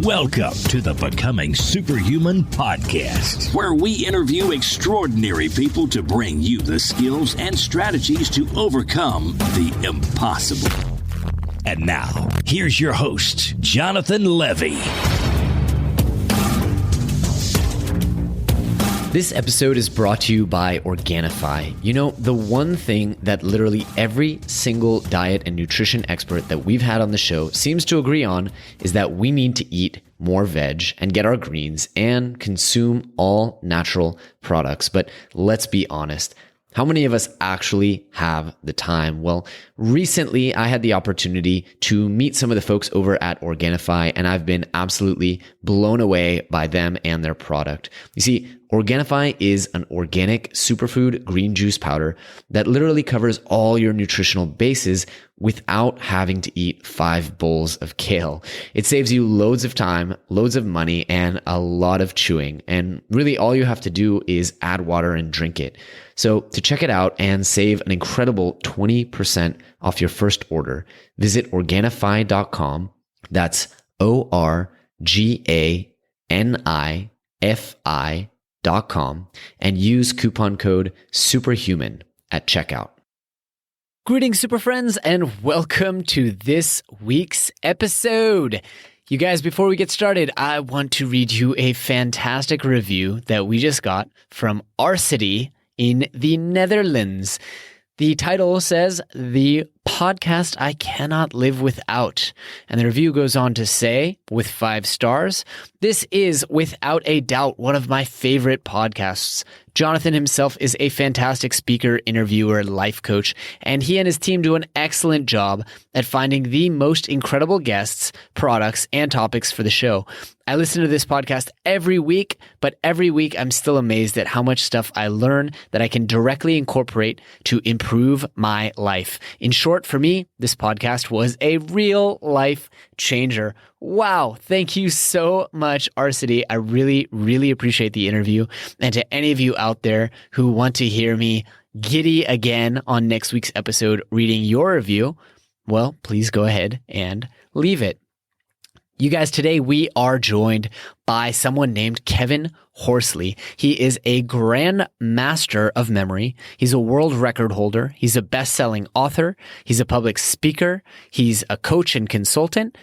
Welcome to the Becoming Superhuman podcast, where we interview extraordinary people to bring you the skills and strategies to overcome the impossible. And now, here's your host, Jonathan Levy. This episode is brought to you by Organifi. You know, the one thing that literally every single diet and nutrition expert that we've had on the show seems to agree on is that we need to eat more veg and get our greens and consume all natural products. But let's be honest. How many of us actually have the time? Well, recently I had the opportunity to meet some of the folks over at Organifi, and I've been absolutely blown away by them and their product. You see, Organifi is an organic superfood green juice powder that literally covers all your nutritional bases without having to eat 5 bowls of kale. It saves you loads of time, loads of money, and a lot of chewing. And really all you have to do is add water and drink it. So to check it out and save an incredible 20% off your first order, visit Organifi.com. That's Organifi.com and use coupon code SUPERHUMAN at checkout. Greetings, super friends, and welcome to this week's episode. You guys, before we get started, I want to read you a fantastic review that we just got from Arcity in the Netherlands. The title says, "The podcast I cannot live without." And the review goes on to say, with 5 stars, "This is without a doubt one of my favorite podcasts. Jonathan himself is a fantastic speaker, interviewer, life coach, and he and his team do an excellent job at finding the most incredible guests, products, and topics for the show. I listen to this podcast every week, but every week I'm still amazed at how much stuff I learn that I can directly incorporate to improve my life. In short, for me, this podcast was a real life changer." Wow. Thank you so much, Arcity. I really, really appreciate the interview. And to any of you out there who want to hear me giddy again on next week's episode reading your review, well, please go ahead and leave it. You guys, today we are joined by someone named Kevin Horsley. He is a GrandMaster of Memory. He's a world record holder. He's a best-selling author. He's a public speaker. He's a coach and consultant.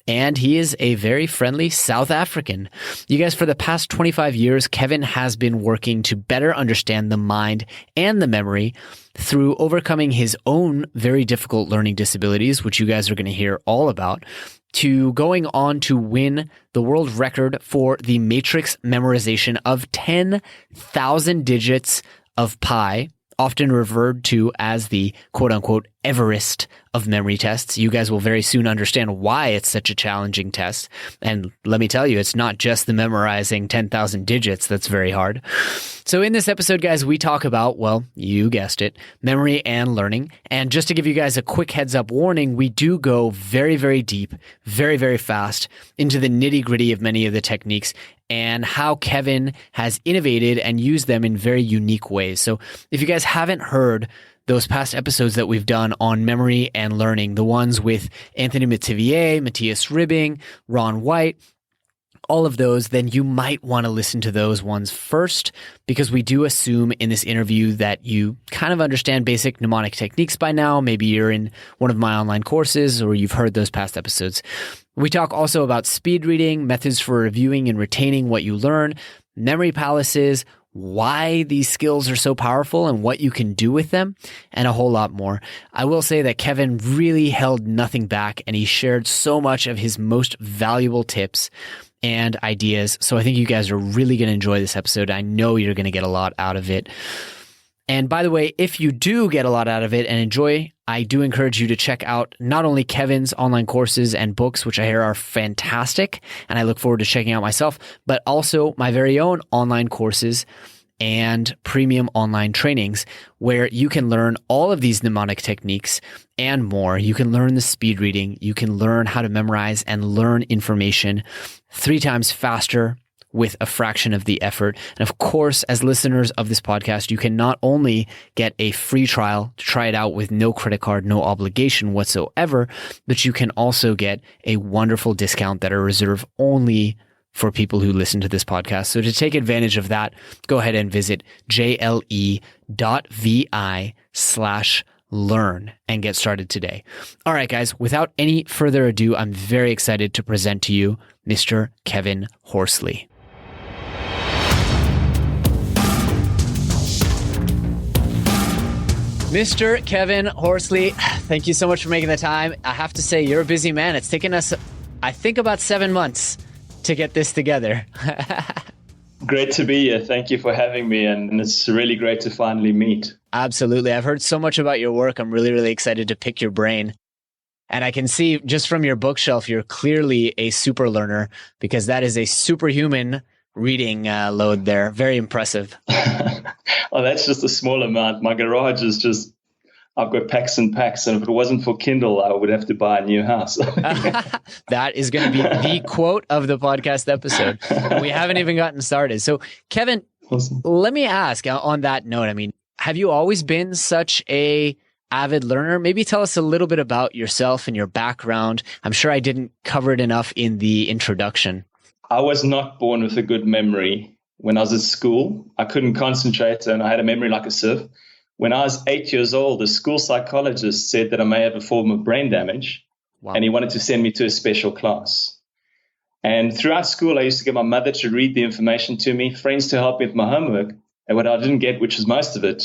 And he is a very friendly South African. You guys, for the past 25 years, Kevin has been working to better understand the mind and the memory through overcoming his own very difficult learning disabilities, which you guys are going to hear all about, to going on to win the world record for the matrix memorization of 10,000 digits of pi, often referred to as the quote-unquote Everest of memory tests. You guys will very soon understand why it's such a challenging test. And let me tell you, it's not just the memorizing 10,000 digits that's very hard. So in this episode, guys, we talk about, well, you guessed it, memory and learning. And just to give you guys a quick heads up warning, we do go very, very deep, very, very fast into the nitty gritty of many of the techniques and how Kevin has innovated and used them in very unique ways. So if you guys haven't heard those past episodes that we've done on memory and learning, the ones with Anthony Metivier, Mattias Ribbing, Ron White, all of those, then you might want to listen to those ones first, because we do assume in this interview that you kind of understand basic mnemonic techniques by now. Maybe you're in one of my online courses or you've heard those past episodes. We talk also about speed reading, methods for reviewing and retaining what you learn, memory palaces, why these skills are so powerful and what you can do with them, and a whole lot more. I will say that Kevin really held nothing back, and he shared so much of his most valuable tips and ideas. So I think you guys are really going to enjoy this episode. I know you're going to get a lot out of it. And by the way, if you do get a lot out of it and enjoy, I do encourage you to check out not only Kevin's online courses and books, which I hear are fantastic, and I look forward to checking out myself, but also my very own online courses and premium online trainings where you can learn all of these mnemonic techniques and more. You can learn the speed reading. You can learn how to memorize and learn information 3 times faster with a fraction of the effort. And of course, as listeners of this podcast, you can not only get a free trial to try it out with no credit card, no obligation whatsoever, but you can also get a wonderful discount that are reserved only for people who listen to this podcast. So to take advantage of that, go ahead and visit jle.vi/learn and get started today. All right, guys, without any further ado, I'm very excited to present to you Mr. Kevin Horsley. Mr. Kevin Horsley, thank you so much for making the time. I have to say, you're a busy man. It's taken us, I think, about 7 months to get this together. Great to be here. Thank you for having me. And it's really great to finally meet. Absolutely. I've heard so much about your work. I'm really, really excited to pick your brain. And I can see just from your bookshelf, you're clearly a super learner, because that is a superhuman reading load there. Very impressive. Oh, that's just a small amount. My garage is just, I've got packs and packs. And if it wasn't for Kindle, I would have to buy a new house. That is going to be the quote of the podcast episode. We haven't even gotten started. So, Kevin, Awesome. Let me ask on that note, I mean, have you always been such a avid learner? Maybe tell us a little bit about yourself and your background. I'm sure I didn't cover it enough in the introduction. I was not born with a good memory. When I was at school, I couldn't concentrate and I had a memory like a sieve. When I was 8 years old, the school psychologist said that I may have a form of brain damage. Wow. And he wanted to send me to a special class. And throughout school, I used to get my mother to read the information to me, friends to help me with my homework. And what I didn't get, which was most of it,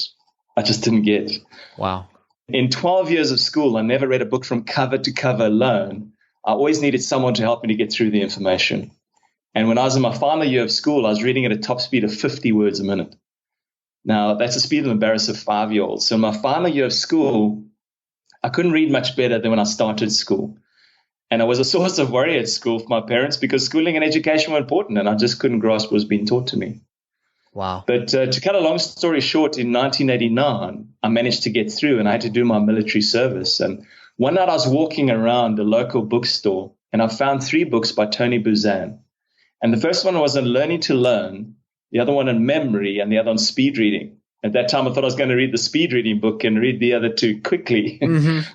I just didn't get. Wow. In 12 years of school, I never read a book from cover to cover alone. I always needed someone to help me to get through the information. And when I was in my final year of school, I was reading at a top speed of 50 words a minute. Now, that's the speed of an embarrassive 5-year-old. So in my final year of school, I couldn't read much better than when I started school. And I was a source of worry at school for my parents because schooling and education were important, and I just couldn't grasp what was being taught to me. Wow. But to cut a long story short, in 1989, I managed to get through, and I had to do my military service. And one night I was walking around a local bookstore, and I found 3 books by Tony Buzan. And the first one was on learning to learn, the other one on memory, and the other on speed reading. At that time, I thought I was going to read the speed reading book and read the other 2 quickly,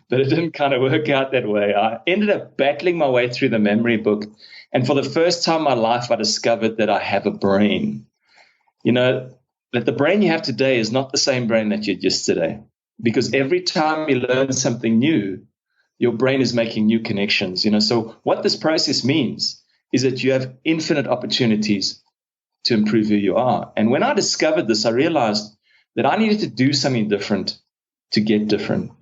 but it didn't kind of work out that way. I ended up battling my way through the memory book. And for the first time in my life, I discovered that I have a brain. You know, that the brain you have today is not the same brain that you had yesterday, because every time you learn something new, your brain is making new connections. You know, so what this process means is that you have infinite opportunities to improve who you are. And when I discovered this, I realized that I needed to do something different to get different.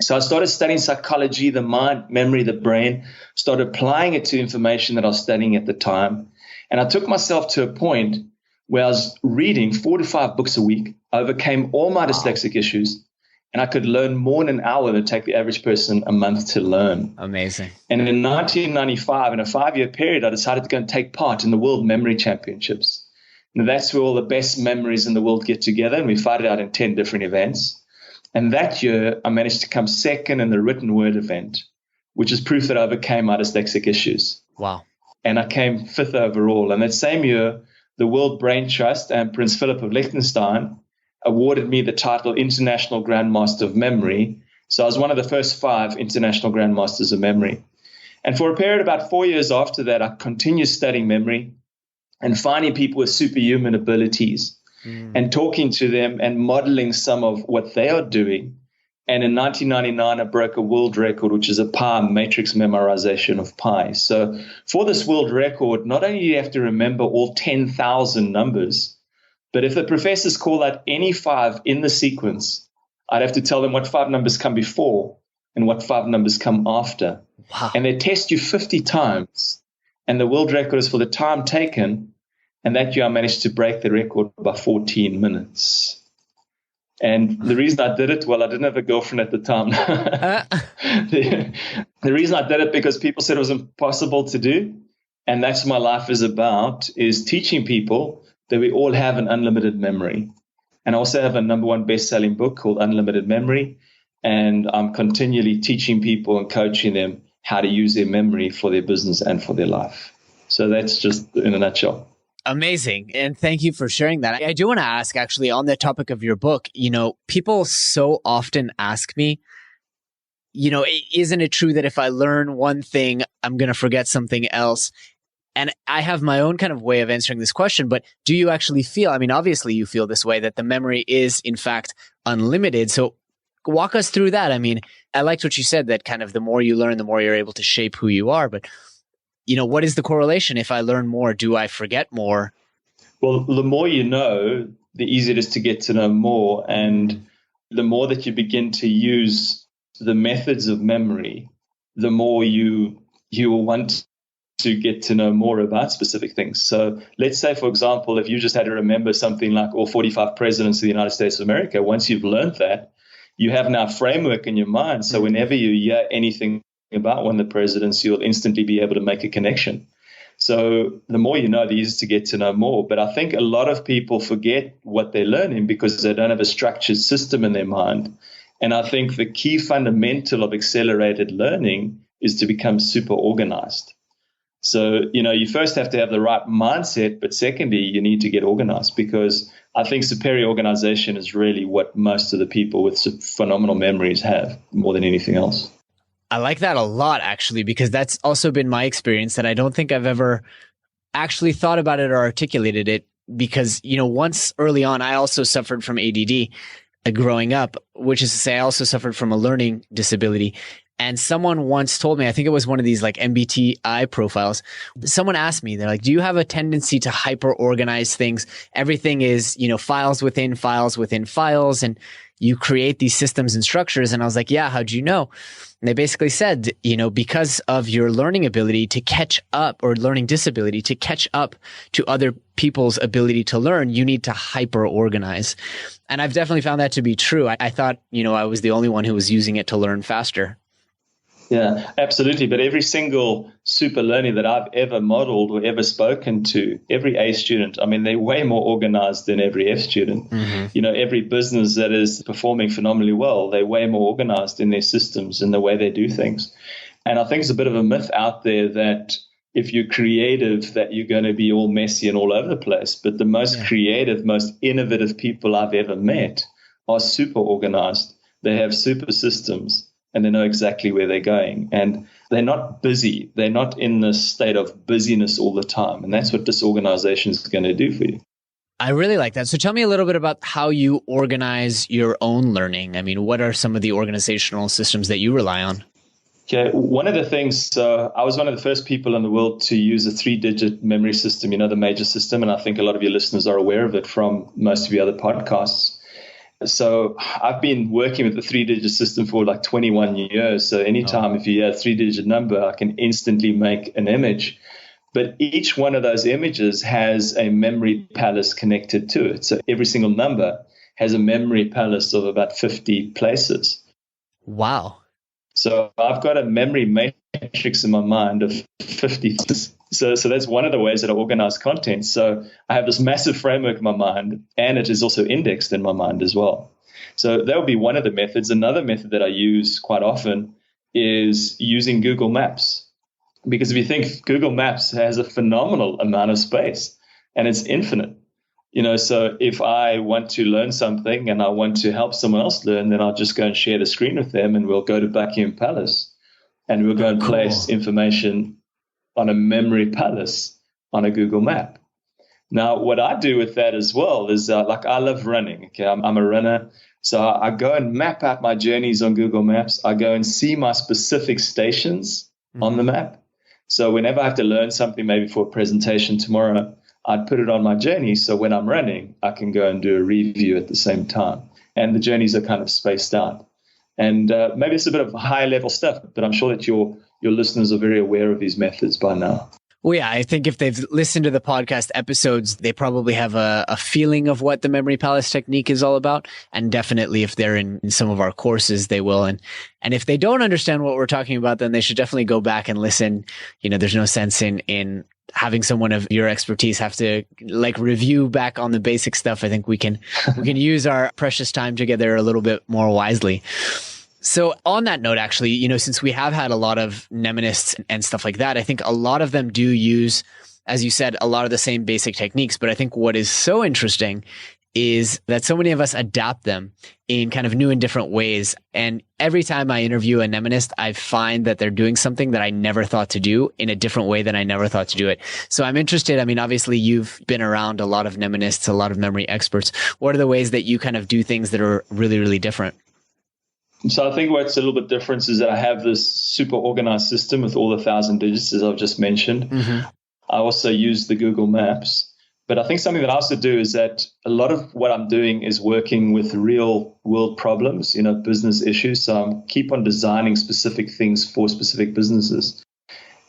So I started studying psychology, the mind, memory, the brain, started applying it to information that I was studying at the time. And I took myself to a point where I was reading 4 to 5 books a week, overcame all my dyslexic issues, and I could learn more in an hour than take the average person a month to learn. Amazing. And in 1995, in a 5-year period, I decided to go and take part in the World Memory Championships. Now, that's where all the best memories in the world get together, and we fight it out in 10 different events. And that year, I managed to come second in the written word event, which is proof that I overcame my dyslexic issues. Wow. And I came 5th overall. And that same year, the World Brain Trust and Prince Philip of Liechtenstein awarded me the title International GrandMaster of Memory. So I was one of the first 5 International GrandMasters of Memory. And for a period of about 4 years after that, I continued studying memory and finding people with superhuman abilities and talking to them and modeling some of what they are doing. And in 1999, I broke a world record, which is a pi matrix memorization of pi. So for this world record, not only do you have to remember all 10,000 numbers, but if the professors call out any 5 in the sequence, I'd have to tell them what 5 numbers come before and what 5 numbers come after. Wow. And they test you 50 times. And the world record is for the time taken. And that year I managed to break the record by 14 minutes. And the reason I did it, well, I didn't have a girlfriend at the time. The reason I did it because people said it was impossible to do. And that's what my life is about, is teaching people that we all have an unlimited memory. And I also have a #1 best-selling book called Unlimited Memory. And I'm continually teaching people and coaching them how to use their memory for their business and for their life. So that's just in a nutshell. Amazing. And thank you for sharing that. I do want to ask, actually, on the topic of your book, people so often ask me, isn't it true that if I learn one thing, I'm going to forget something else? And I have my own kind of way of answering this question, but do you actually feel, obviously you feel this way, that the memory is in fact unlimited. So walk us through that. I liked what you said, that kind of the more you learn, the more you're able to shape who you are. But, what is the correlation? If I learn more, do I forget more? Well, the more you know, the easier it is to get to know more. And the more that you begin to use the methods of memory, the more you will want to get to know more about specific things. So let's say, for example, if you just had to remember something like all 45 presidents of the United States of America, once you've learned that, you have now a framework in your mind. So whenever you hear anything about one of the presidents, you'll instantly be able to make a connection. So the more you know, the easier to get to know more. But I think a lot of people forget what they're learning because they don't have a structured system in their mind. And I think the key fundamental of accelerated learning is to become super organized. So, you first have to have the right mindset, but secondly, you need to get organized, because I think superior organization is really what most of the people with phenomenal memories have more than anything else. I like that a lot, actually, because that's also been my experience, that I don't think I've ever actually thought about it or articulated it, because, once early on, I also suffered from ADD growing up, which is to say I also suffered from a learning disability. And someone once told me, I think it was one of these like MBTI profiles. Someone asked me, they're like, do you have a tendency to hyper organize things? Everything is, files within files within files, and you create these systems and structures. And I was like, yeah, how'd you know? And they basically said, because of your learning ability to catch up, or learning disability to catch up to other people's ability to learn, you need to hyper organize. And I've definitely found that to be true. I thought, I was the only one who was using it to learn faster. Yeah, absolutely. But every single super learner that I've ever modeled or ever spoken to, every A student, they're way more organized than every F student. Mm-hmm. Every business that is performing phenomenally well, they're way more organized in their systems and the way they do things. And I think it's a bit of a myth out there that if you're creative, that you're going to be all messy and all over the place. But the most creative, most innovative people I've ever met are super organized. They have super systems, and they know exactly where they're going. And they're not busy. They're not in this state of busyness all the time. And that's what disorganization is going to do for you. I really like that. So tell me a little bit about how you organize your own learning. What are some of the organizational systems that you rely on? Okay, one of the things, I was one of the first people in the world to use a 3-digit memory system, the major system. And I think a lot of your listeners are aware of it from most of your other podcasts. So I've been working with the 3-digit system for like 21 years. So anytime if you hear a 3-digit number, I can instantly make an image. But each one of those images has a memory palace connected to it. So every single number has a memory palace of about 50 places. Wow. So I've got a memory matrix in my mind of 50. So that's one of the ways that I organize content. So I have this massive framework in my mind, and it is also indexed in my mind as well. So that would be one of the methods. Another method that I use quite often is using Google Maps. Because if you think, Google Maps has a phenomenal amount of space, and it's infinite. So if I want to learn something and I want to help someone else learn, then I'll just go and share the screen with them, and we'll go to Buckingham Palace, and we'll go and place information on a memory palace on a Google map. Now, what I do with that as well is I love running. Okay, I'm a runner. So I go and map out my journeys on Google Maps. I go and see my specific stations on the map. So whenever I have to learn something, maybe for a presentation tomorrow, I'd put it on my journey. So when I'm running, I can go and do a review at the same time. And the journeys are kind of spaced out. And maybe it's a bit of high level stuff, but I'm sure that your listeners are very aware of these methods by now. Well, yeah, I think if they've listened to the podcast episodes, they probably have a feeling of what the memory palace technique is all about. And definitely if they're in some of our courses, they will. And if they don't understand what we're talking about, then they should definitely go back and listen. There's no sense in having someone of your expertise have to review back on the basic stuff. I think we can use our precious time together a little bit more wisely. So on that note, actually, since we have had a lot of mnemonists and stuff like that, I think a lot of them do use as you said, a lot of the same basic techniques. But I think what is so interesting is that so many of us adapt them in kind of new and different ways. And every time I interview a mnemonist, I find that they're doing something that I never thought to do in a different way than I never thought to do it. So I'm interested. I mean, obviously you've been around a lot of mnemonists, a lot of memory experts. What are the ways that you kind of do things that are really, really different? So I think what's a little bit different is that I have this super organized system with all the 1,000 digits, as I've just mentioned. Mm-hmm. I also use the Google Maps. But I think something that I also do is that a lot of what I'm doing is working with real world problems, business issues. So I keep on designing specific things for specific businesses.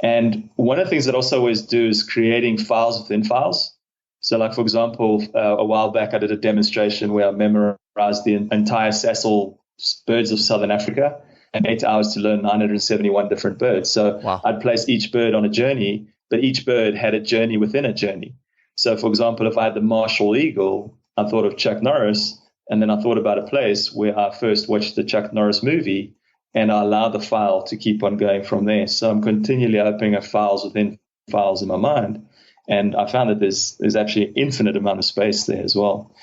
And one of the things that I also always do is creating files within files. So like, for example, a while back, I did a demonstration where I memorized the entire Sasol birds of Southern Africa and 8 hours to learn 971 different birds. So wow. I'd place each bird on a journey, but each bird had a journey within a journey. So, for example, if I had the martial eagle, I thought of Chuck Norris, and then I thought about a place where I first watched the Chuck Norris movie, and I allow the file to keep on going from there. So I'm continually opening up files within files in my mind, and I found that there's actually an infinite amount of space there as well.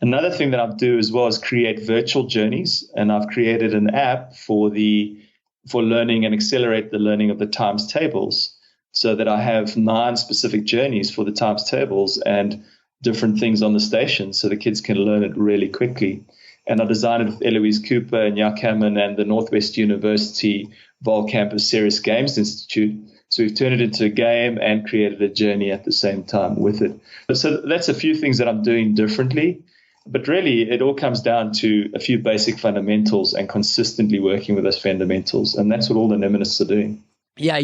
Another thing that I do as well is create virtual journeys, and I've created an app for learning and accelerate the learning of the times tables, so that I have 9 specific journeys for the times tables and different things on the station so the kids can learn it really quickly. And I designed it with Eloise Cooper and Jack Hammond and the Northwest University Vol Campus Serious Games Institute. So we've turned it into a game and created a journey at the same time with it. So that's a few things that I'm doing differently. But really, it all comes down to a few basic fundamentals and consistently working with those fundamentals. And that's what all the mnemonists are doing. Yeah,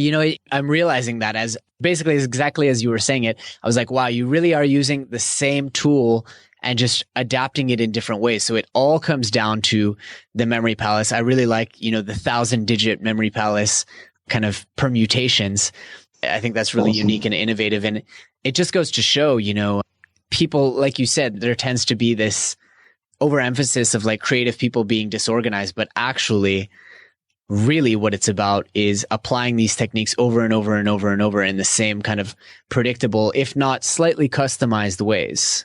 I'm realizing that as exactly as you were saying it, I was like, wow, you really are using the same tool and just adapting it in different ways. So it all comes down to the memory palace. I really like, the 1,000-digit memory palace kind of permutations. I think that's really unique and innovative. And it just goes to show, people, like you said, there tends to be this overemphasis of like creative people being disorganized, but actually really what it's about is applying these techniques over and over and over and over in the same kind of predictable, if not slightly customized ways.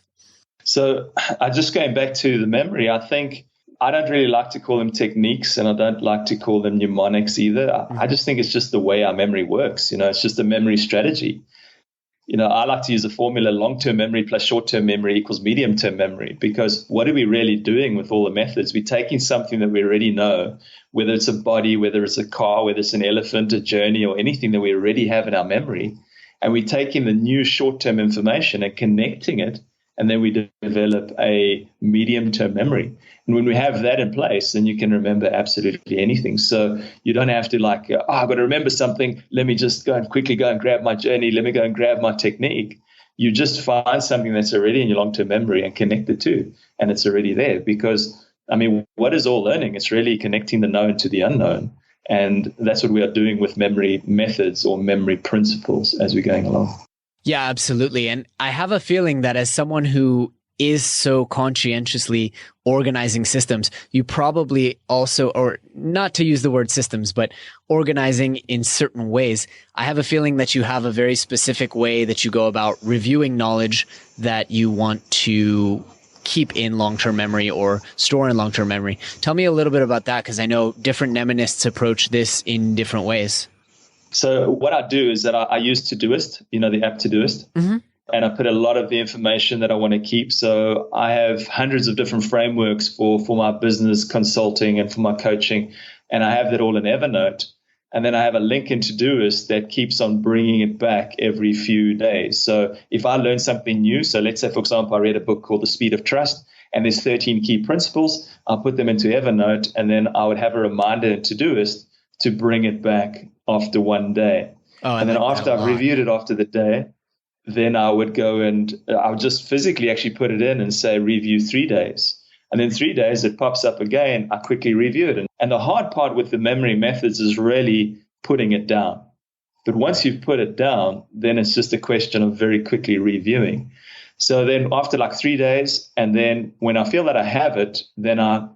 So just going back to the memory, I think I don't really like to call them techniques, and I don't like to call them mnemonics either. I just think it's just the way our memory works. It's just a memory strategy. I like to use the formula long-term memory plus short-term memory equals medium-term memory, because what are we really doing with all the methods? We're taking something that we already know, whether it's a body, whether it's a car, whether it's an elephant, a journey, or anything that we already have in our memory, and we're taking the new short-term information and connecting it, and then we develop a medium-term memory. And when we have that in place, then you can remember absolutely anything. So you don't have to I've got to remember something. Let me just quickly go and grab my journey. Let me go and grab my technique. You just find something that's already in your long-term memory and connect it to, and it's already there. Because, what is all learning? It's really connecting the known to the unknown. And that's what we are doing with memory methods or memory principles as we're going along. Yeah, absolutely. And I have a feeling that as someone who is so conscientiously organizing systems, you probably also, or not to use the word systems, but organizing in certain ways, I have a feeling that you have a very specific way that you go about reviewing knowledge that you want to keep in long-term memory or store in long-term memory. Tell me a little bit about that, because I know different mnemonists approach this in different ways. So what I do is that I use Todoist, the app Todoist. Mm-hmm. And I put a lot of the information that I want to keep. So I have hundreds of different frameworks for my business consulting and for my coaching. And I have that all in Evernote. And then I have a link in Todoist that keeps on bringing it back every few days. So if I learn something new, so let's say, for example, I read a book called The Speed of Trust, and there's 13 key principles, I'll put them into Evernote, and then I would have a reminder in Todoist to bring it back after one day. And then after I've reviewed it after the day, then I would go and I would just physically actually put it in and say review 3 days. And then 3 days it pops up again. I quickly review it. And the hard part with the memory methods is really putting it down. But once you've put it down, then it's just a question of very quickly reviewing. So then after 3 days, and then when I feel that I have it, then I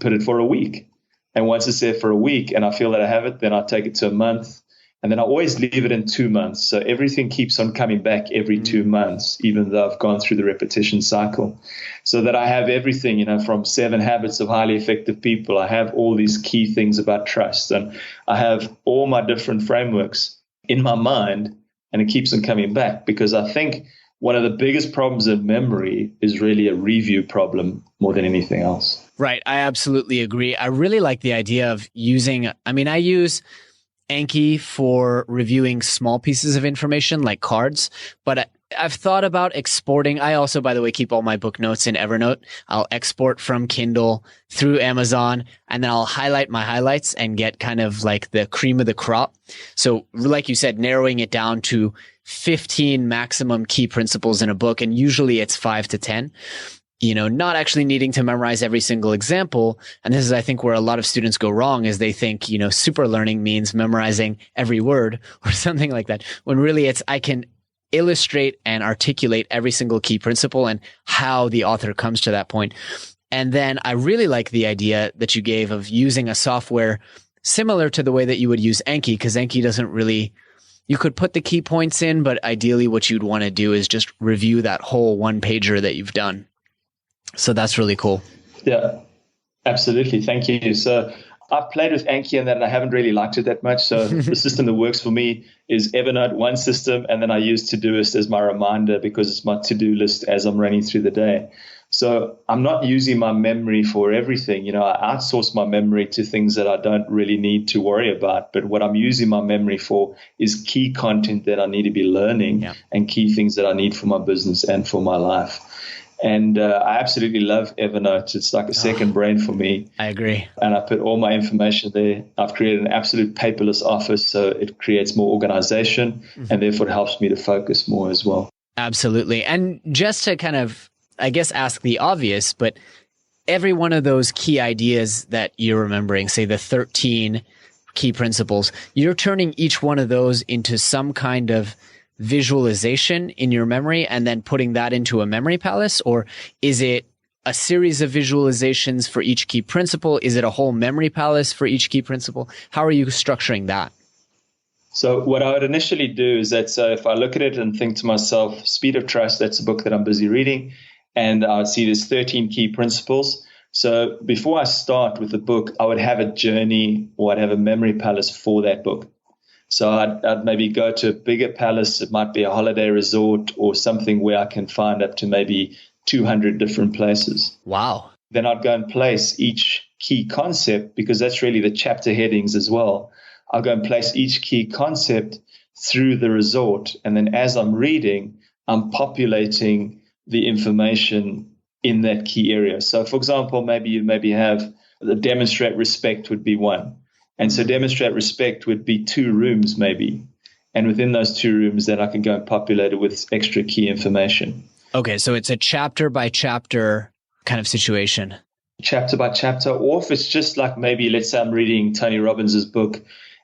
put it for a week. And once it's there for a week and I feel that I have it, then I take it to a month. And then I always leave it in 2 months. So everything keeps on coming back every 2 months, even though I've gone through the repetition cycle. So that I have everything, from 7 habits of highly effective people. I have all these key things about trust. And I have all my different frameworks in my mind, and it keeps on coming back, because I think one of the biggest problems in memory is really a review problem more than anything else. Right. I absolutely agree. I really like the idea of I use Anki for reviewing small pieces of information like cards, but I've thought about exporting. I also, by the way, keep all my book notes in Evernote. I'll export from Kindle through Amazon, and then I'll highlight my highlights and get kind of like the cream of the crop. So like you said, narrowing it down to 15 maximum key principles in a book, and usually it's 5 to 10. Not actually needing to memorize every single example. And this is, I think, where a lot of students go wrong, is they think, super learning means memorizing every word or something like that. When really I can illustrate and articulate every single key principle and how the author comes to that point. And then I really like the idea that you gave of using a software similar to the way that you would use Anki, because Anki doesn't really, you could put the key points in, but ideally what you'd want to do is just review that whole one pager that you've done. So that's really cool. Yeah, absolutely. Thank you. So I've played with Anki and I haven't really liked it that much. So the system that works for me is Evernote, one system, and then I use Todoist as my reminder, because it's my to-do list as I'm running through the day. So I'm not using my memory for everything. I outsource my memory to things that I don't really need to worry about. But what I'm using my memory for is key content that I need to be learning, and key things that I need for my business and for my life. And I absolutely love Evernote. It's like a second brain for me. I agree. And I put all my information there. I've created an absolute paperless office, so it creates more organization, and therefore it helps me to focus more as well. Absolutely. And just to kind of, I guess, ask the obvious, but every one of those key ideas that you're remembering, say the 13 key principles, you're turning each one of those into some kind of visualization in your memory and then putting that into a memory palace? Or is it a series of visualizations for each key principle? Is it a whole memory palace for each key principle? How are you structuring that? So what I would initially do is that, so if I look at it and think to myself, Speed of Trust, that's a book that I'm busy reading, and I would see there's 13 key principles. So before I start with the book, I would have a journey, or I'd have a memory palace for that book. So I'd maybe go to a bigger palace. It might be a holiday resort or something where I can find up to maybe 200 different places. Wow. Then I'd go and place each key concept, because that's really the chapter headings as well. I'll go and place each key concept through the resort. And then as I'm reading, I'm populating the information in that key area. So for example, maybe you have the demonstrate respect would be one. And so demonstrate respect would be 2 rooms maybe. And within those 2 rooms, then I can go and populate it with extra key information. Okay, so it's a chapter by chapter kind of situation. Chapter by chapter. Or if it's just like, maybe let's say I'm reading Tony Robbins' book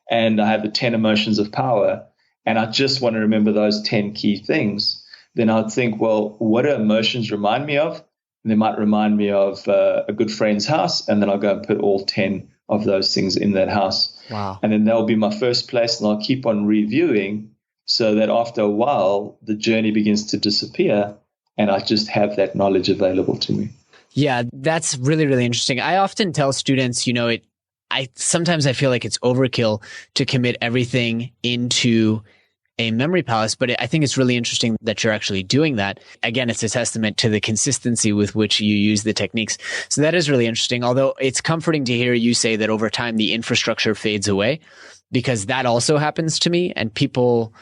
and I have the 10 emotions of power, and I just want to remember those 10 key things, then I'd think, well, what do emotions remind me of? And they might remind me of a good friend's house, and then I'll go and put all 10 of those things in that house. Wow. And then that'll be my first place, and I'll keep on reviewing, so that after a while, the journey begins to disappear and I just have that knowledge available to me. Yeah, that's really, really interesting. I often tell students, sometimes I feel like it's overkill to commit everything into a memory palace, but I think it's really interesting that you're actually doing that. Again, it's a testament to the consistency with which you use the techniques. So that is really interesting. Although it's comforting to hear you say that over time, the infrastructure fades away, because that also happens to me. And people,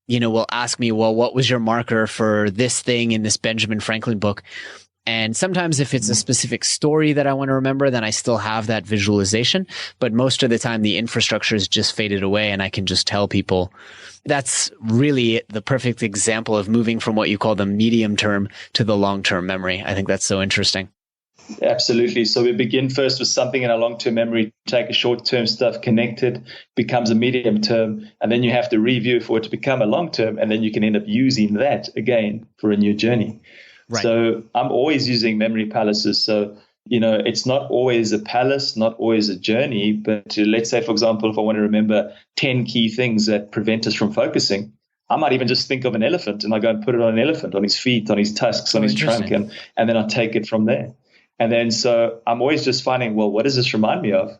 will ask me, well, what was your marker for this thing in this Benjamin Franklin book? And sometimes if it's a specific story that I want to remember, then I still have that visualization. But most of the time, the infrastructure is just faded away, and I can just tell people. That's really the perfect example of moving from what you call the medium term to the long-term memory. I think that's so interesting. Absolutely. So we begin first with something in our long-term memory, take a short-term stuff, connect it, becomes a medium term, and then you have to review for it to become a long-term, and then you can end up using that again for a new journey. Right. So I'm always using memory palaces. So It's not always a palace, not always a journey, but let's say, for example, if I want to remember 10 key things that prevent us from focusing, I might even just think of an elephant and I go and put it on an elephant, on his feet, on his tusks, on his trunk, and then I take it from there. And then so I'm always just finding, well, what does this remind me of?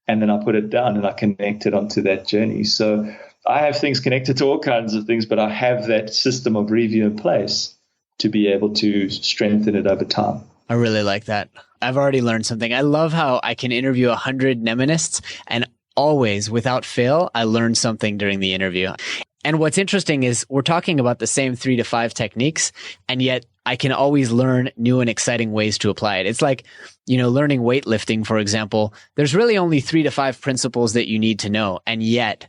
And then I put it down and I connect it onto that journey. So I have things connected to all kinds of things, but I have that system of review in place to be able to strengthen it over time. I really like that. I've already learned something. I love how I can interview 100 mnemonists and always, without fail, I learn something during the interview. And what's interesting is we're talking about the same 3 to 5 techniques, and yet I can always learn new and exciting ways to apply it. It's like, learning weightlifting, for example. There's really only 3 to 5 principles that you need to know. And yet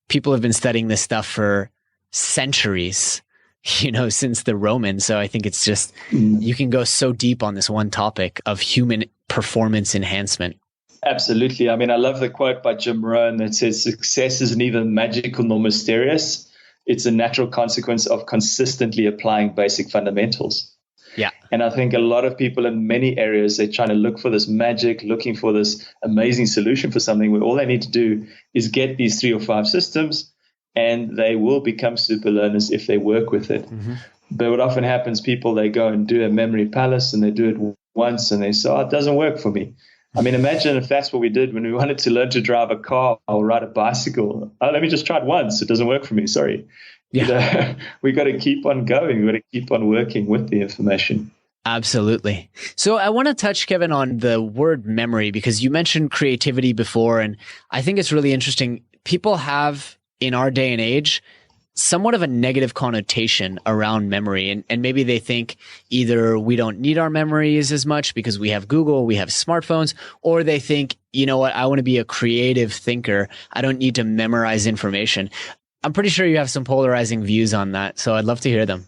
people have been studying this stuff for centuries, since the Romans. So I think it's just, you can go so deep on this one topic of human performance enhancement. Absolutely. I mean, I love the quote by Jim Rohn that says, success isn't even magical nor mysterious. It's a natural consequence of consistently applying basic fundamentals. Yeah. And I think a lot of people in many areas, they're trying to look for this magic, looking for this amazing solution for something where all they need to do is get these 3 or 5 systems and they will become super learners if they work with it. Mm-hmm. But what often happens, people, they go and do a memory palace and they do it once and they say, it doesn't work for me. I mean, imagine if that's what we did when we wanted to learn to drive a car or ride a bicycle. Let me just try it once. It doesn't work for me. Sorry. Yeah. We got to keep on going. We got to keep on working with the information. Absolutely. So I want to touch, Kevin, on the word memory, because you mentioned creativity before. And I think it's really interesting. People have, in our day and age, somewhat of a negative connotation around memory. And maybe they think either we don't need our memories as much because we have Google, we have smartphones, or they think, you know what, I want to be a creative thinker. I don't need to memorize information. I'm pretty sure you have some polarizing views on that. So I'd love to hear them.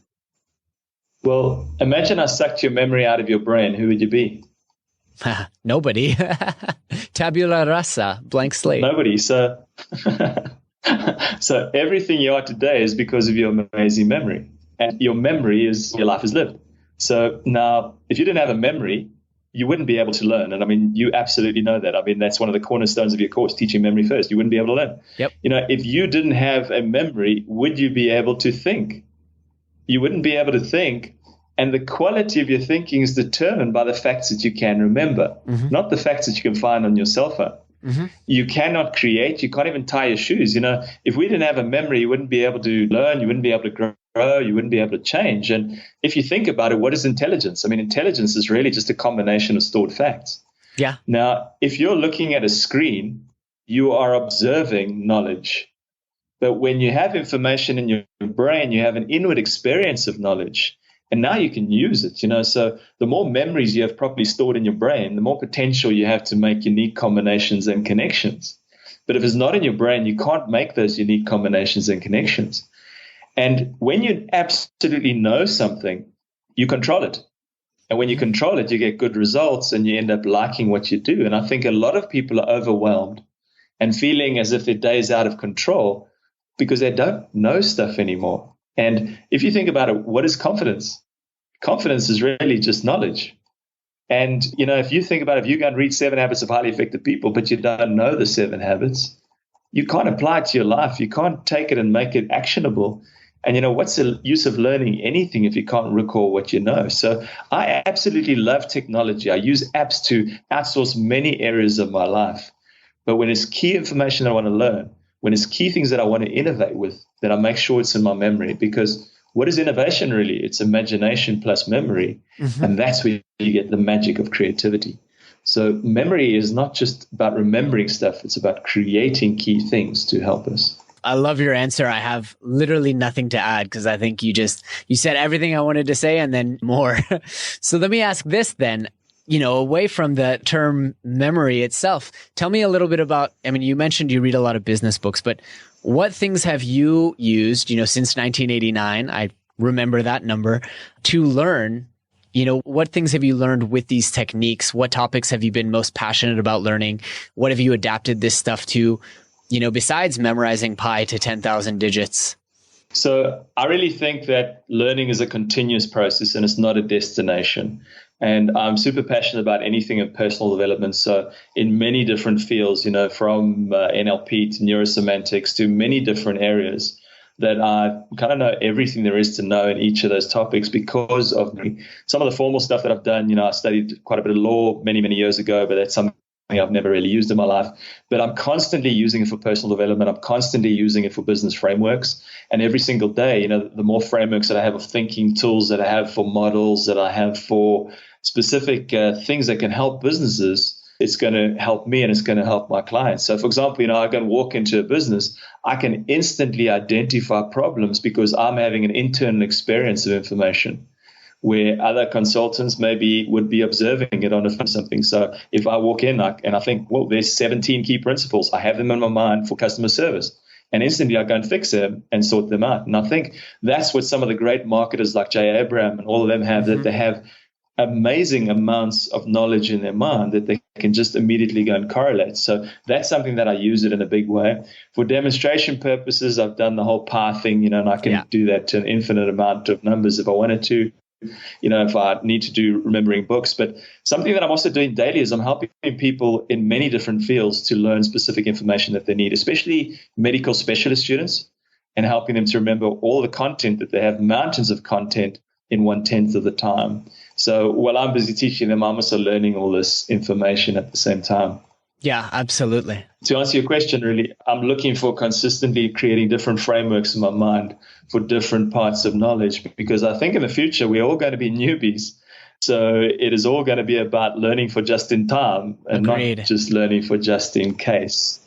Well, imagine I sucked your memory out of your brain. Who would you be? Nobody. Tabula rasa, blank slate. Nobody. So everything you are today is because of your amazing memory. And your memory is your life is lived. So now, if you didn't have a memory, you wouldn't be able to learn. And I mean, you absolutely know that. I mean, that's one of the cornerstones of your course, teaching memory first. You wouldn't be able to learn. Yep. If you didn't have a memory, would you be able to think? You wouldn't be able to think. And the quality of your thinking is determined by the facts that you can remember, not the facts that you can find on your cell phone. Mm-hmm. You cannot create. You can't even tie your shoes. If we didn't have a memory, you wouldn't be able to learn. You wouldn't be able to grow. You wouldn't be able to change. And if you think about it, what is intelligence? I mean, intelligence is really just a combination of stored facts. Yeah. Now, if you're looking at a screen, you are observing knowledge. But when you have information in your brain, you have an inward experience of knowledge. And now you can use it, So the more memories you have properly stored in your brain, the more potential you have to make unique combinations and connections. But if it's not in your brain, you can't make those unique combinations and connections. And when you absolutely know something, you control it. And when you control it, you get good results and you end up liking what you do. And I think a lot of people are overwhelmed and feeling as if their day is out of control because they don't know stuff anymore. And if you think about it, what is confidence? Confidence is really just knowledge. And, if you think about it, if you go and read 7 Habits of Highly Effective People, but you don't know the 7 habits, you can't apply it to your life. You can't take it and make it actionable. And, what's the use of learning anything if you can't recall what you know? So I absolutely love technology. I use apps to outsource many areas of my life. But when it's key information that I want to learn, when it's key things that I want to innovate with, then I make sure it's in my memory. Because what is innovation really? It's imagination plus memory. Mm-hmm. And that's where you get the magic of creativity. So memory is not just about remembering stuff. It's about creating key things to help us. I love your answer. I have literally nothing to add because I think you said everything I wanted to say and then more. So let me ask this then. Away from the term memory itself, tell me a little bit about, you mentioned you read a lot of business books, but what things have you used, since 1989, I remember that number, to learn, what things have you learned with these techniques? What topics have you been most passionate about learning? What have you adapted this stuff to, besides memorizing pi to 10,000 digits? So I really think that learning is a continuous process and it's not a destination. And I'm super passionate about anything in personal development. So in many different fields, from NLP to neurosemantics to many different areas, that I kind of know everything there is to know in each of those topics because of some of the formal stuff that I've done. I studied quite a bit of law many, many years ago, but that's something I've never really used in my life. But I'm constantly using it for personal development. I'm constantly using it for business frameworks. And every single day, the more frameworks that I have of thinking, tools that I have for models, that I have for specific things that can help businesses, it's going to help me and it's going to help my clients. So, for example, I can walk into a business, I can instantly identify problems because I'm having an internal experience of information where other consultants maybe would be observing it on something. So if I walk in and I think, well, there's 17 key principles, I have them in my mind for customer service. And instantly I go and fix them and sort them out. And I think that's what some of the great marketers like Jay Abraham and all of them have, that they have amazing amounts of knowledge in their mind that they can just immediately go and correlate. So that's something that I use it in a big way. For demonstration purposes, I've done the whole PAR thing, and I can do that to an infinite amount of numbers if I wanted to, if I need to do remembering books. But something that I'm also doing daily is I'm helping people in many different fields to learn specific information that they need, especially medical specialist students, and helping them to remember all the content that they have, mountains of content in 1/10 of the time. So while I'm busy teaching them, I'm also learning all this information at the same time. Yeah, absolutely. To answer your question, really, I'm looking for consistently creating different frameworks in my mind for different parts of knowledge, because I think in the future, we're all going to be newbies. So it is all going to be about learning for just in time and Agreed. not just learning for just in case.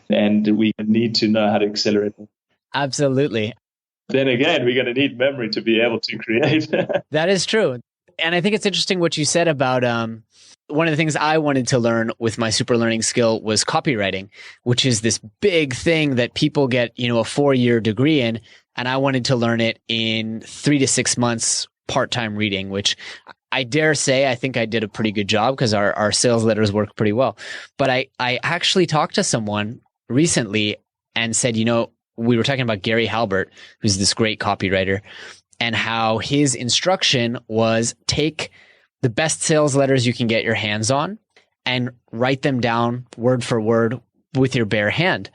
And we need to know how to accelerate it. Absolutely. Then again, we're going to need memory to be able to create. That is true. And I think it's interesting what you said about one of the things I wanted to learn with my super learning skill was copywriting, which is this big thing that people get, a 4-year degree in. And I wanted to learn it in 3 to 6 months part-time reading, which I dare say I think I did a pretty good job because our sales letters work pretty well. But I actually talked to someone recently and said, we were talking about Gary Halbert, who's this great copywriter, and how his instruction was take the best sales letters you can get your hands on and write them down word for word with your bare hand.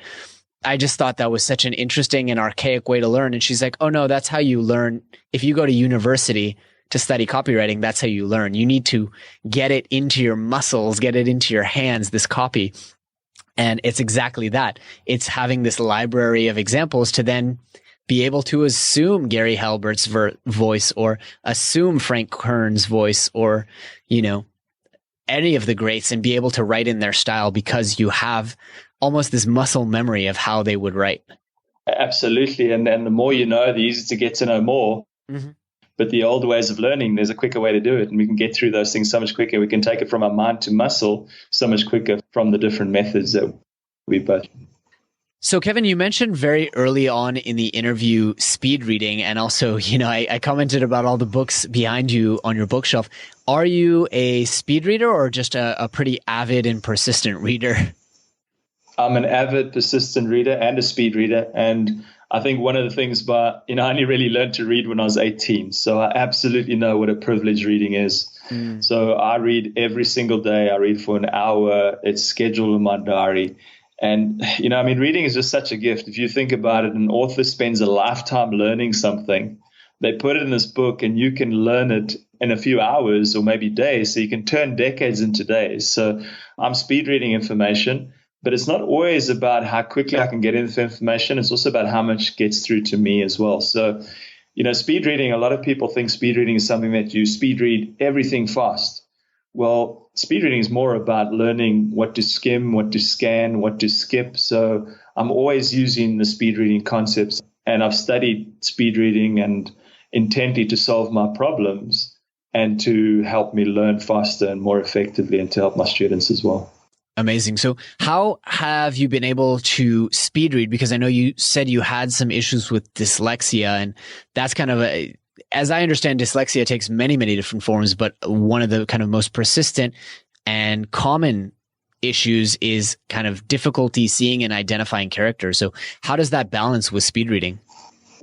I just thought that was such an interesting and archaic way to learn. And she's like, oh no, that's how you learn. If you go to university to study copywriting, that's how you learn. You need to get it into your muscles, get it into your hands, this copy. And it's exactly that. It's having this library of examples to then be able to assume Gary Halbert's voice or assume Frank Kern's voice or, any of the greats and be able to write in their style because you have almost this muscle memory of how they would write. Absolutely. And the more you know, the easier to get to know more. Mm-hmm. But the old ways of learning, there's a quicker way to do it. And we can get through those things so much quicker. We can take it from our mind to muscle so much quicker from the different methods that we both. So Kevin, you mentioned very early on in the interview speed reading, and also, I commented about all the books behind you on your bookshelf. Are you a speed reader or just a pretty avid and persistent reader? I'm an avid, persistent reader and a speed reader. And I think one of the things I only really learned to read when I was 18. So I absolutely know what a privilege reading is. Mm. So I read every single day. I read for an hour. It's scheduled in my diary. And, reading is just such a gift. If you think about it, an author spends a lifetime learning something. They put it in this book and you can learn it in a few hours or maybe days. So you can turn decades into days. So I'm speed reading information, but it's not always about how quickly I can get into information. It's also about how much gets through to me as well. So, speed reading, a lot of people think speed reading is something that you speed read everything fast. Well, speed reading is more about learning what to skim, what to scan, what to skip. So I'm always using the speed reading concepts, and I've studied speed reading and intently to solve my problems and to help me learn faster and more effectively and to help my students as well. Amazing. So how have you been able to speed read? Because I know you said you had some issues with dyslexia, and that's kind of as I understand, dyslexia takes many, many different forms, but one of the kind of most persistent and common issues is kind of difficulty seeing and identifying characters. So how does that balance with speed reading?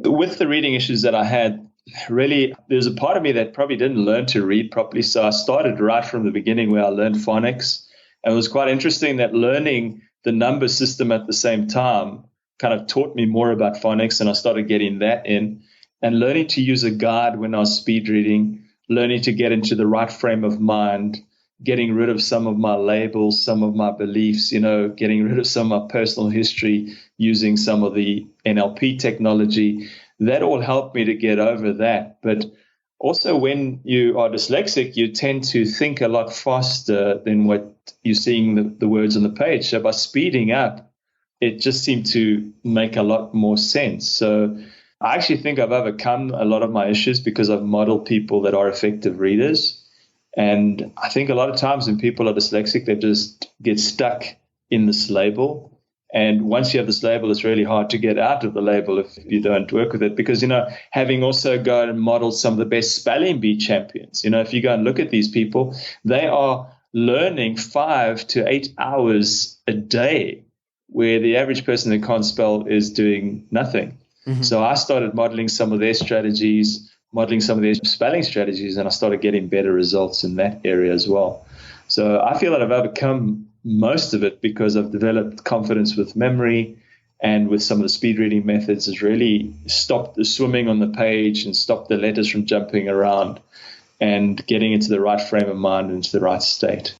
With the reading issues that I had, really, there's a part of me that probably didn't learn to read properly. So I started right from the beginning where I learned phonics. And it was quite interesting that learning the number system at the same time kind of taught me more about phonics, and I started getting that in. And learning to use a guide when I was speed reading, learning to get into the right frame of mind, getting rid of some of my labels, some of my beliefs, getting rid of some of my personal history, using some of the NLP technology. That all helped me to get over that. But also when you are dyslexic, you tend to think a lot faster than what you're seeing the words on the page. So by speeding up, it just seemed to make a lot more sense. So I actually think I've overcome a lot of my issues because I've modeled people that are effective readers. And I think a lot of times when people are dyslexic, they just get stuck in this label. And once you have this label, it's really hard to get out of the label if you don't work with it. Because, having also gone and modeled some of the best spelling bee champions, if you go and look at these people, they are learning 5 to 8 hours a day, where the average person that can't spell is doing nothing. Mm-hmm. So I started modeling some of their strategies, modeling some of their spelling strategies, and I started getting better results in that area as well. So I feel that I've overcome most of it because I've developed confidence with memory, and with some of the speed reading methods has really stopped the swimming on the page and stopped the letters from jumping around and getting into the right frame of mind and into the right state.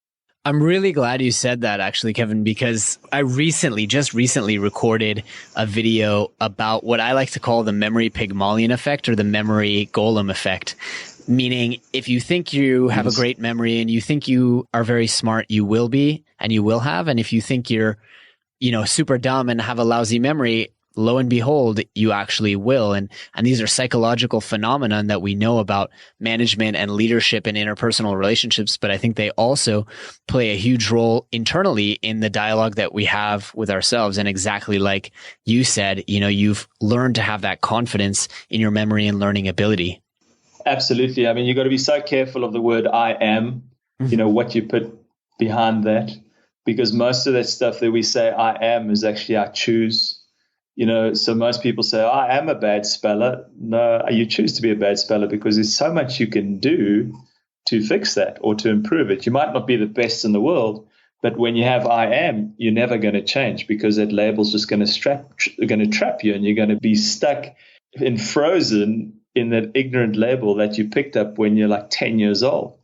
I'm really glad you said that, actually, Kevin, because I just recently recorded a video about what I like to call the memory Pygmalion effect, or the memory golem effect. Meaning, if you think you have a great memory and you think you are very smart, you will be and you will have. And if you think you're, super dumb and have a lousy memory, lo and behold, you actually will. And these are psychological phenomena that we know about management and leadership and interpersonal relationships. But I think they also play a huge role internally in the dialogue that we have with ourselves. And exactly like you said, you've learned to have that confidence in your memory and learning ability. Absolutely. I mean, you've got to be so careful of the word I am, what you put behind that, because most of that stuff that we say I am is actually I choose. So most people say, I am a bad speller. No, you choose to be a bad speller because there's so much you can do to fix that or to improve it. You might not be the best in the world, but when you have I am, you're never going to change because that label's just going to trap you, and you're going to be stuck and frozen in that ignorant label that you picked up when you're like 10 years old.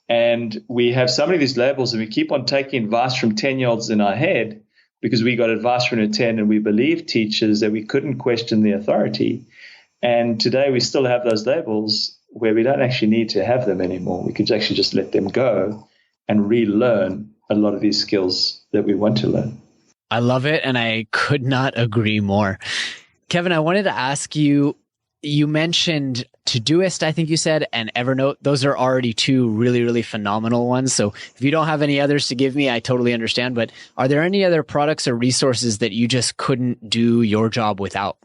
And we have so many of these labels, and we keep on taking advice from 10-year-olds in our head because we got advice from a 10 and we believed teachers that we couldn't question the authority. And today we still have those labels where we don't actually need to have them anymore. We could actually just let them go and relearn a lot of these skills that we want to learn. I love it, and I could not agree more. Kevin, I wanted to ask you, you mentioned Todoist, I think you said, and Evernote. Those are already two really, really phenomenal ones. So if you don't have any others to give me, I totally understand. But are there any other products or resources that you just couldn't do your job without?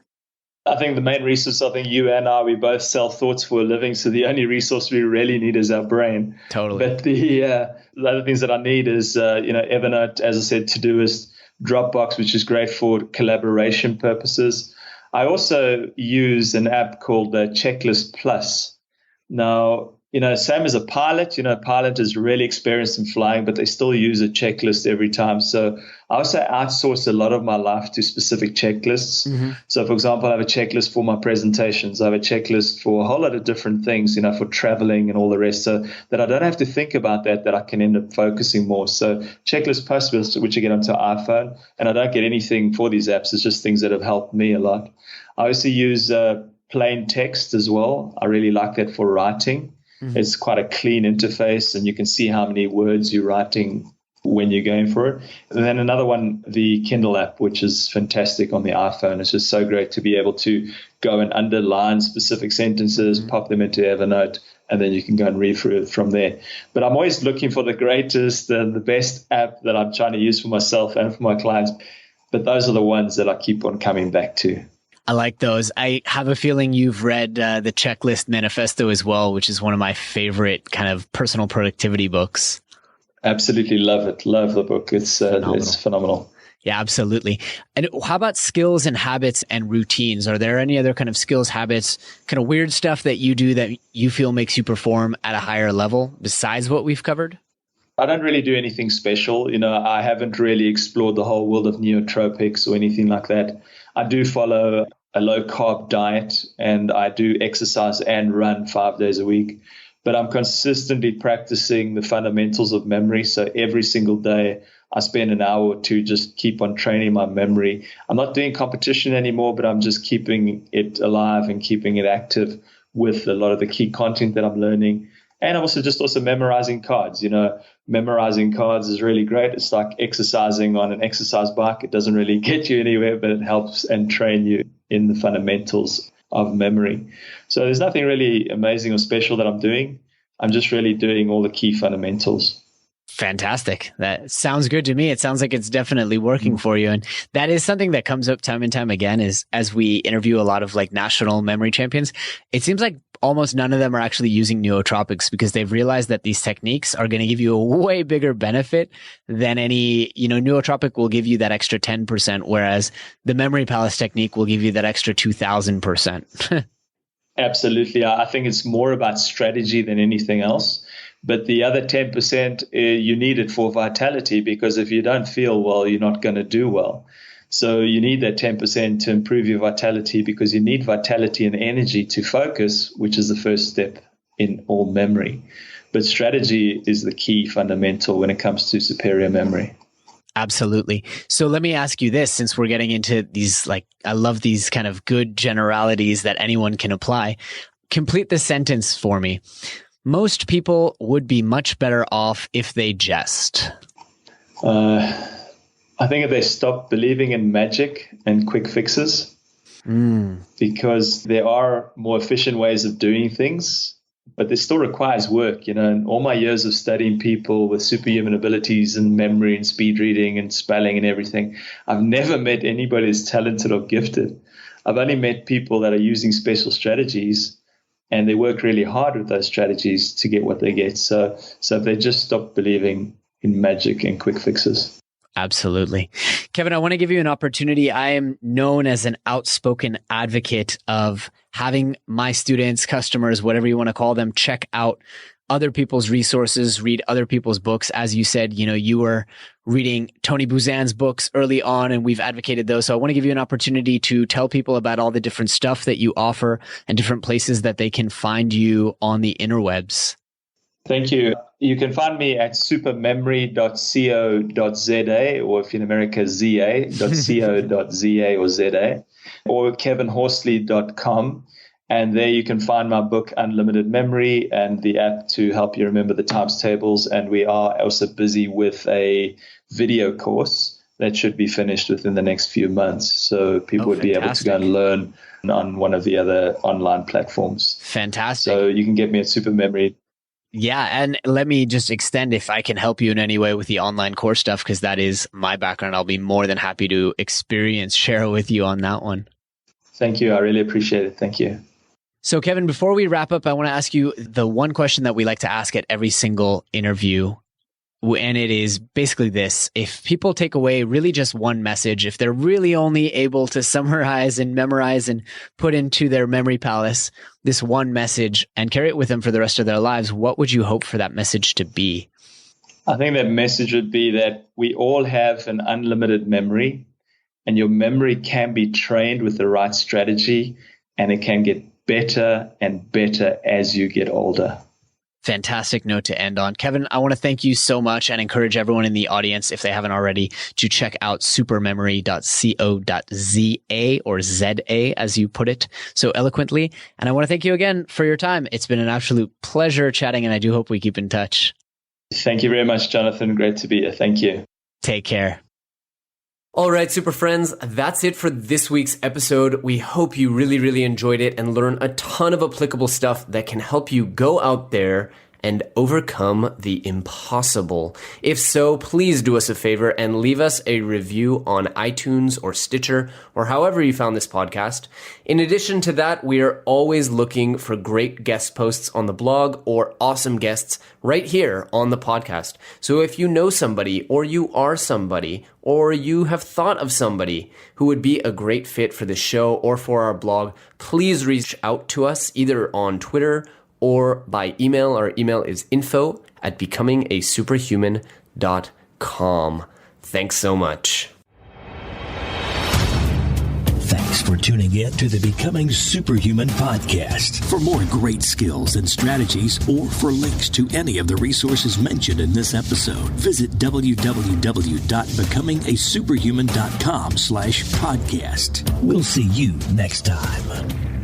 I think the main resource, you and I, we both sell thoughts for a living. So the only resource we really need is our brain. Totally. But the other things that I need is, Evernote, as I said, Todoist, Dropbox, which is great for collaboration purposes. I also use an app called Checklist Plus. Now, same as a pilot, pilot is really experienced in flying, but they still use a checklist every time. So I also outsource a lot of my life to specific checklists. Mm-hmm. So, for example, I have a checklist for my presentations. I have a checklist for a whole lot of different things, for traveling and all the rest, so that I don't have to think about that I can end up focusing more. So Checklist Plus, which you get onto iPhone, and I don't get anything for these apps. It's just things that have helped me a lot. I also use plain text as well. I really like that for writing. Mm-hmm. It's quite a clean interface, and you can see how many words you're writing when you're going for it. And then another one, the Kindle app, which is fantastic on the iPhone. It's just so great to be able to go and underline specific sentences, pop them into Evernote, and then you can go and read through it from there. But I'm always looking for the greatest and the best app that I'm trying to use for myself and for my clients. But those are the ones that I keep on coming back to. I like those. I have a feeling you've read the Checklist Manifesto as well, which is one of my favorite kind of personal productivity books. Absolutely love it. Love the book. It's phenomenal. Yeah, absolutely. And how about skills and habits and routines? Are there any other kind of skills, habits, kind of weird stuff that you do that you feel makes you perform at a higher level besides what we've covered? I don't really do anything special. I haven't really explored the whole world of nootropics or anything like that. I do follow a low carb diet and I do exercise and run 5 days a week. But I'm consistently practicing the fundamentals of memory. So every single day I spend an hour or two just keep on training my memory. I'm not doing competition anymore, but I'm just keeping it alive and keeping it active with a lot of the key content that I'm learning. And I'm also memorizing cards. Memorizing cards is really great. It's like exercising on an exercise bike. It doesn't really get you anywhere, but it helps and train you in the fundamentals of memory. So there's nothing really amazing or special that I'm doing. I'm just really doing all the key fundamentals. Fantastic. That sounds good to me. It sounds like it's definitely working for you. And that is something that comes up time and time again is as we interview a lot of like national memory champions, it seems like almost none of them are actually using nootropics because they've realized that these techniques are going to give you a way bigger benefit than any, nootropic will give you that extra 10%, whereas the memory palace technique will give you that extra 2000%. Absolutely. I think it's more about strategy than anything else. But the other 10%, you need it for vitality, because if you don't feel well, you're not going to do well. So you need that 10% to improve your vitality, because you need vitality and energy to focus, which is the first step in all memory. But strategy is the key fundamental when it comes to superior memory. Absolutely. So let me ask you this, since we're getting into these, I love these kind of good generalities that anyone can apply. Complete the sentence for me. Most people would be much better off if they jest. I think if they stop believing in magic and quick fixes, because there are more efficient ways of doing things, but this still requires work. In all my years of studying people with superhuman abilities and memory and speed reading and spelling and everything, I've never met anybody as talented or gifted. I've only met people that are using special strategies, and they work really hard with those strategies to get what they get. So if they just stop believing in magic and quick fixes. Absolutely. Kevin, I want to give you an opportunity. I am known as an outspoken advocate of having my students, customers, whatever you want to call them, check out other people's resources, read other people's books. As you said, you were reading Tony Buzan's books early on, and we've advocated those. So I want to give you an opportunity to tell people about all the different stuff that you offer and different places that they can find you on the interwebs. Thank you. You can find me at supermemory.co.za, or if you're in America, za.co.za or za, or kevinhorsley.com. And there you can find my book, Unlimited Memory, and the app to help you remember the times tables. And we are also busy with a video course that should be finished within the next few months. So people would be able to go and learn on one of the other online platforms. Fantastic. So you can get me at Supermemory. Yeah. And let me just extend, if I can help you in any way with the online course stuff, because that is my background, I'll be more than happy to share with you on that one. Thank you. I really appreciate it. Thank you. So Kevin, before we wrap up, I want to ask you the one question that we like to ask at every single interview. And it is basically this: if people take away really just one message, if they're really only able to summarize and memorize and put into their memory palace this one message and carry it with them for the rest of their lives, what would you hope for that message to be? I think that message would be that we all have an unlimited memory, and your memory can be trained with the right strategy, and it can get better and better as you get older. Fantastic note to end on. Kevin, I want to thank you so much and encourage everyone in the audience, if they haven't already, to check out supermemory.co.za, or ZA, as you put it so eloquently. And I want to thank you again for your time. It's been an absolute pleasure chatting, and I do hope we keep in touch. Thank you very much, Jonathan. Great to be here. Thank you. Take care. All right, super friends, that's it for this week's episode. We hope you really, really enjoyed it and learn a ton of applicable stuff that can help you go out there and overcome the impossible? If so, please do us a favor and leave us a review on iTunes or Stitcher or however you found this podcast. In addition to that, we are always looking for great guest posts on the blog or awesome guests right here on the podcast. So if you know somebody, or you are somebody, or you have thought of somebody who would be a great fit for the show or for our blog, please reach out to us either on Twitter or by email. Our email is info@becomingasuperhuman.com. Thanks so much. Thanks for tuning in to the Becoming Superhuman podcast. For more great skills and strategies, or for links to any of the resources mentioned in this episode, visit www.becomingasuperhuman.com/podcast. We'll see you next time.